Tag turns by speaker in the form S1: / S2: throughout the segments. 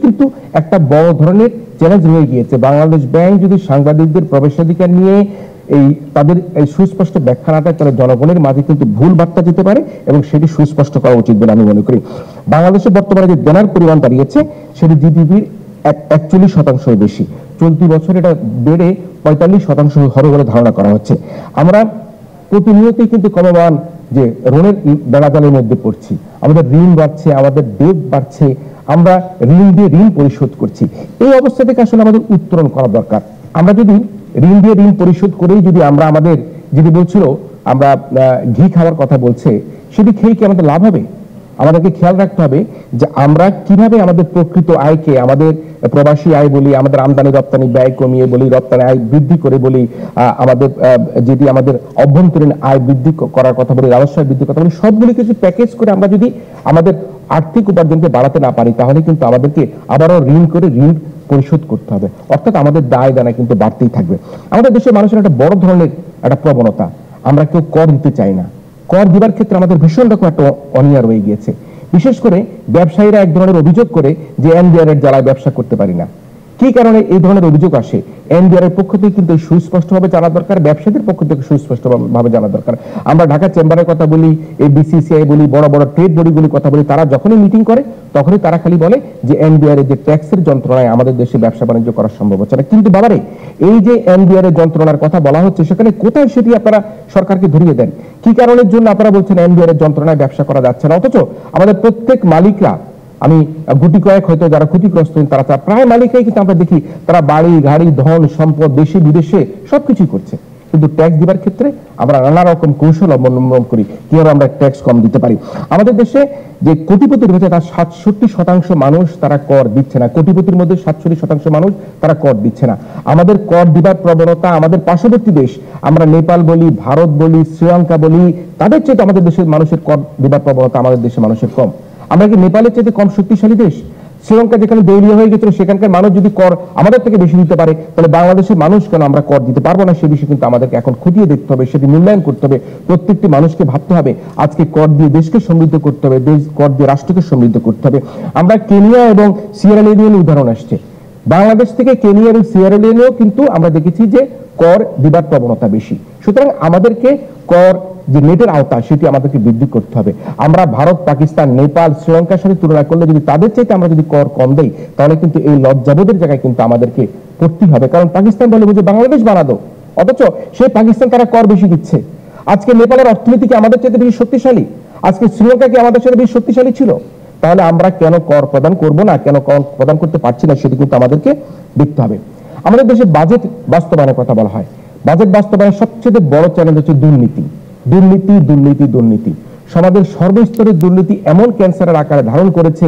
S1: কিন্তু একটা বড় ধরনের চ্যালেঞ্জ হয়ে গিয়েছে। বাংলাদেশ ব্যাংক যদি সাংবাদিকদের প্রবেশাধিকার নিয়ে এই তাদের এই সুস্পষ্ট ব্যাখ্যা না দেয়, তাহলে জনগণের মাঝে কিন্তু ভুল বার্তা যেতে পারে এবং সেটি সুস্পষ্ট করা উচিত বলে আমি মনে করি। বাংলাদেশে বর্তমানে যে দেনার পরিমাণ দাঁড়িয়েছে সেটি জিডিপির 41% বেশি। চলতি বছর এটা বেড়ে 45% হবে বলে ধারণা করা হচ্ছে। আমরা প্রতিনিয়তই কিন্তু ক্রমমান যে ঋণের বেড়াজালের মধ্যে পড়ছি, আমাদের ঋণ বাড়ছে, আমাদের ডেট বাড়ছে, আমরা ঋণ দিয়ে ঋণ পরিশোধ করছি। এই অবস্থা থেকে আসলে আমাদের উত্তরণ করা দরকার। আমরা যদি ঋণ দিয়ে ঋণ পরিশোধ করেই যদি আমরা আমাদের যদি বলছিল আমরা ঘি খাওয়ার কথা বলছে, সেটি খেয়ে কি আমাদের লাভ হবে? আমাদেরকে খেয়াল রাখতে হবে যে আমরা কিভাবে আমাদের প্রকৃত আয়কে, আমাদের প্রবাসী আয় বলি, আমাদের আমদানি রপ্তানি ব্যয় কমিয়ে বলি, রপ্তানি আয় বৃদ্ধি করে বলি, আমাদের যদি আমাদের অভ্যন্তরীণ আয় বৃদ্ধি করার কথা বলি, রাজস্ব আয় বৃদ্ধির কথা বলি, সবগুলি কিছু প্যাকেজ করে আমরা যদি আমাদের আর্থিক উপার্জনকে বাড়াতে না পারি, তাহলে কিন্তু আমাদেরকে আবারও ঋণ করে ঋণ পরিশোধ করতে হবে। অর্থাৎ আমাদের দায় দানা কিন্তু বাড়তেই থাকবে। আমাদের দেশের মানুষের একটা বড় ধরনের একটা প্রবণতা, আমরা কেউ কর দিতে চাই না। কর দিবার ক্ষেত্রে আমাদের ভীষণ রকম একটা অনিয়া রয়ে গিয়েছে। বিশেষ করে ব্যবসায়ীরা এক ধরনের অভিযোগ করে যে এনবিআর এর জ্বালায় ব্যবসা করতে পারি না। কি কারণে এই ধরনের অভিযোগ আসে? এনবিআর এর পক্ষ থেকে কিন্তু সুস্পষ্টভাবে জানা দরকার, ব্যবসায়ীদের পক্ষ থেকে সুস্পষ্টভাবে জানা দরকার। আমরা ঢাকা চেম্বারের কথা বলি, এই বিসিসিআই বলি, বড় বড় ট্রেড বডিগুলির কথা বলি, তারা যখনই মিটিং করে তখনই তারা খালি বলে যে এনবিআর এর যে ট্যাক্সের যন্ত্রণায় আমাদের দেশে ব্যবসা বাণিজ্য করা সম্ভব হচ্ছে না। কিন্তু বাবারে, এই যে এনবিআর এর যন্ত্রণার কথা বলা হচ্ছে, সেখানে কোথায় সেটি আপনারা সরকারকে ধরিয়ে দেন? কি কারণের জন্য আপনারা বলছেন এনবিআর এর যন্ত্রণায় ব্যবসা করা যাচ্ছে না? অথচ আমাদের প্রত্যেক মালিকরা, আমি গুটি কয়েক হয়তো যারা ক্ষতিগ্রস্ত তারা প্রায় মালিকাই কিন্তু আমরা দেখি তারা বাড়ি গাড়ি ধন সম্পদ দেশে বিদেশে সবকিছুই করছে, কিন্তু ট্যাক্স দিবার ক্ষেত্রে আমরা নানা রকম কৌশল অবলম্বন করি কিভাবে আমরা ট্যাক্স কম দিতে পারি। আমাদের দেশে যে কোটিপতি রয়েছে তার 67% মানুষ তারা কর দিচ্ছে না। কোটিপতির মধ্যে 67% মানুষ তারা কর দিচ্ছে না। আমাদের কর দিবার প্রবণতা আমাদের পার্শ্ববর্তী দেশ, আমরা নেপাল বলি, ভারত বলি, শ্রীলঙ্কা বলি, তাদের চেয়ে আমাদের দেশের মানুষের কর দিবার প্রবণতা আমাদের দেশের মানুষের কম। আমরা কি নেপালের চেয়ে কম শক্তিশালী দেশ? শ্রীলঙ্কা যেখানে দেউলিয়া হয়ে গেছিল সেখানকার মানুষ যদি কর আমাদের থেকে বেশি দিতে পারে, তাহলে বাংলাদেশের মানুষ কেন আমরা কর দিতে পারবো না? সে বিষয়ে কিন্তু আমাদেরকে এখন খতিয়ে দেখতে হবে, সেটি মূল্যায়ন করতে হবে। প্রত্যেকটি মানুষকে ভাবতে হবে আজকে কর দিয়ে দেশকে সমৃদ্ধ করতে হবে, দেশ কর দিয়ে রাষ্ট্রকে সমৃদ্ধ করতে হবে। আমরা কেনিয়া এবং সিয়েরা লিওনের উদাহরণ আসছে, বাংলাদেশ থেকে কেনিয়া এবং সিয়েরা লিওনেও কিন্তু আমরা দেখেছি যে কর দিবার প্রবণতা বেশি। সুতরাং আমাদেরকে কর যে নেটের আওতা সেটি আমাদেরকে বৃদ্ধি করতে হবে। আমরা ভারত, পাকিস্তান, নেপাল, শ্রীলঙ্কার সাথে তুলনা করলে যদি তাদের চাইতে আমরা যদি কর কম দেই, তাহলে কিন্তু এই লজ্জাবোধের জায়গায় কিন্তু আমাদেরকে পড়তেই হবে। কারণ পাকিস্তান বলে বুঝে বাংলাদেশ বানাদো, অথচ সেই পাকিস্তান তারা কর বেশি দিচ্ছে। আজকে নেপালের অর্থনীতি কি আমাদের চাইতে বেশি শক্তিশালী? আজকে শ্রীলঙ্কা কি আমাদের সাথে বেশি শক্তিশালী ছিল? তাহলে আমরা কেন কর প্রদান করব না, কেন কর প্রদান করতে পারছি না, সেটি কিন্তু আমাদেরকে দেখতে হবে। আমাদের দেশে বাজেট বাস্তবায়নের কথা বলা হয়। বাজেট বাস্তবায়নের সবচেয়ে বড় চ্যালেঞ্জ হচ্ছে দুর্নীতি। দুর্নীতি দুর্নীতি দুর্নীতি, সমাজের সর্বস্তরের দুর্নীতি এমন ক্যান্সারের আকারে ধারণ করেছে,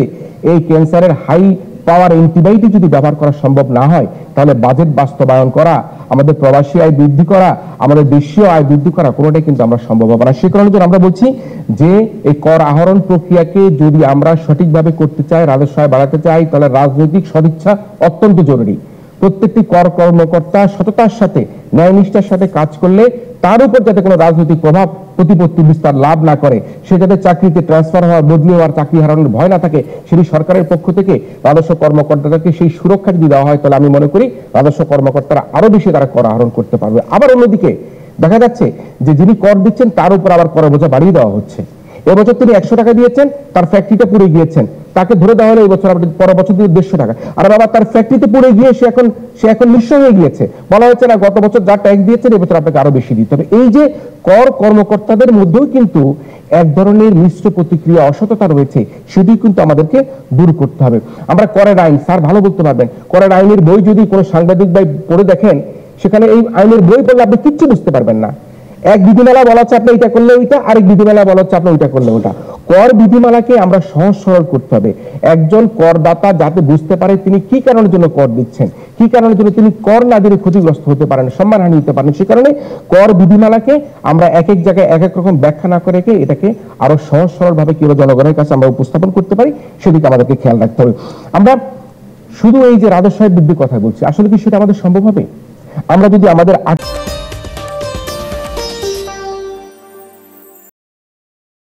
S1: এই ক্যান্সারের হাই পাওয়ার অ্যান্টিবায়োটিক যদি ব্যবহার করা সম্ভব না হয়, তাহলে বাজেট বাস্তবায়ন করা, আমাদের প্রবাসী আয় বৃদ্ধি করা, আমাদের দেশীয় আয় বৃদ্ধি করা কোনোটাই কিন্তু আমরা সম্ভব হবে না। সে কারণে আমরা বলছি যে এই কর আহরণ প্রক্রিয়াকে যদি আমরা সঠিকভাবে করতে চাই, রাজস্ব আয় বাড়াতে চাই, তাহলে রাজনৈতিক সদিচ্ছা অত্যন্ত জরুরি। প্রত্যেকটি কর কর্মকর্তা সততার সাথে, ন্যায় নিষ্ঠার সাথে কাজ করলে তার উপর যাতে কোনো রাজনৈতিক প্রভাব প্রতিপত্তি বিস্তার লাভ না করে, সে যাতে চাকরিতে ট্রান্সফার হওয়ার, বদলি হওয়ার, চাকরি হারানোর ভয় না থাকে, সেটি সরকারের পক্ষ থেকে রাজস্ব কর্মকর্তাদেরকে সেই সুরক্ষা যদি দেওয়া হয়, তাহলে আমি মনে করি রাজস্ব কর্মকর্তারা আরো বেশি তারা কর আহরণ করতে পারবে। আবার অন্যদিকে দেখা যাচ্ছে যে যিনি কর দিচ্ছেন তার উপর আবার কর বোঝা বাড়িয়ে দেওয়া হচ্ছে। এবছর তিনি 100 টাকা দিয়েছেন, তার ফ্যাক্টরিটা পুড়ে গিয়েছেন, তাকে ধরে দেওয়া হলো এই বছর পরের বছর দিয়ে 150 টাকা। আর বাবা তার ফ্যাক্টরিতে পুড়ে গিয়ে সে এখন নিঃস্ব হয়ে গিয়েছে, বলা হচ্ছে না গত বছর যা ট্যাক্স দিয়েছেন এবছর আপনাকে আরো বেশি দিতে হবে। এই যে কর কর্মকর্তাদের মধ্যেও কিন্তু এক ধরনের মিশ্র প্রতিক্রিয়া, অসততা রয়েছে, সেটি কিন্তু আমাদেরকে দূর করতে হবে। আমরা করের আইন, স্যার ভালো বলতে পারবেন, করের আইনের বই যদি কোনো সাংবাদিক ভাই পড়ে দেখেন, সেখানে এই আইনের বই পড়লে আপনি কিচ্ছু বুঝতে পারবেন না। এক বিধিমালা বলা হচ্ছে আপনি এটা করলে ওইটা, আরেক বিধিমালা বলা হচ্ছে আপনি ওইটা করলে ওটা। কর বিধিমালাকে আমরা সহজ সরল করতে হবে। একজন করদাতা যাতে বুঝতে পারে তিনি কি কারণের জন্য কর দিচ্ছেন, কি কারণের জন্য তিনি কর না দিলে ক্ষতিগ্রস্ত হতে পারেন, সম্মানহানি হতে পারেন। সে কারণে কর বিধিমালাকে আমরা এক এক জায়গায় এক এক রকম ব্যাখ্যা না করে এটাকে আরো সহজ সরল ভাবে কিভাবে জনগণের কাছে আমরা উপস্থাপন করতে পারি, সেদিকে আমাদেরকে খেয়াল রাখতে হবে। আমরা শুধু এই যে রাজস্ব বৃদ্ধির কথা বলছি, আসলে কি সেটা আমাদের সম্ভব হবে? আমরা যদি আমাদের